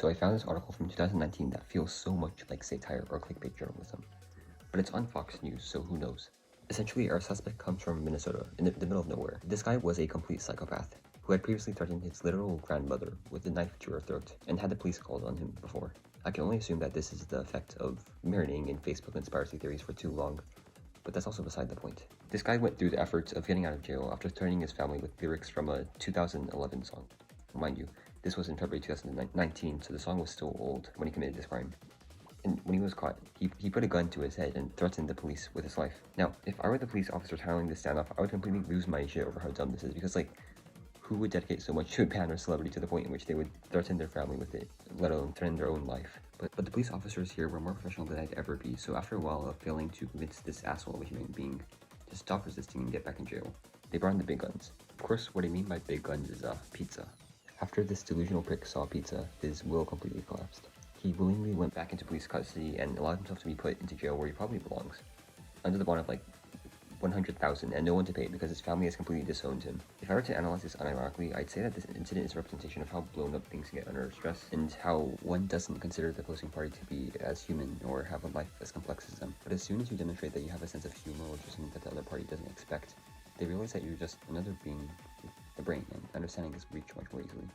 So I found this article from 2019 that feels so much like satire or clickbait journalism. But it's on Fox News, so who knows? Essentially, our suspect comes from Minnesota, in the middle of nowhere. This guy was a complete psychopath, who had previously threatened his literal grandmother with a knife to her throat, and had the police called on him before. I can only assume that this is the effect of marinating in Facebook conspiracy theories for too long, but that's also beside the point. This guy went through the efforts of getting out of jail after threatening his family with lyrics from a 2011 song. Mind you, this was in February 2019, so the song was still old when he committed this crime. And when he was caught, he put a gun to his head and threatened the police with his life. Now, if I were the police officers handling this standoff, I would completely lose my shit over how dumb this is, because, like, who would dedicate so much to a band or celebrity to the point in which they would threaten their family with it, let alone threaten their own life? But the police officers here were more professional than I'd ever be, so after a while of failing to convince this asshole of a human being to stop resisting and get back in jail, they brought in the big guns. Of course, what I mean by big guns is, pizza. After this delusional prick saw pizza, his will completely collapsed. He willingly went back into police custody and allowed himself to be put into jail where he probably belongs, under the bond of like 100,000 and no one to pay because his family has completely disowned him. If I were to analyze this unironically, I'd say that this incident is a representation of how blown up things get under stress, and how one doesn't consider the opposing party to be as human or have a life as complex as them. But as soon as you demonstrate that you have a sense of humor, which is something that the other party doesn't expect, they realize that you're just another being with a brain, and understanding is reached much more easily.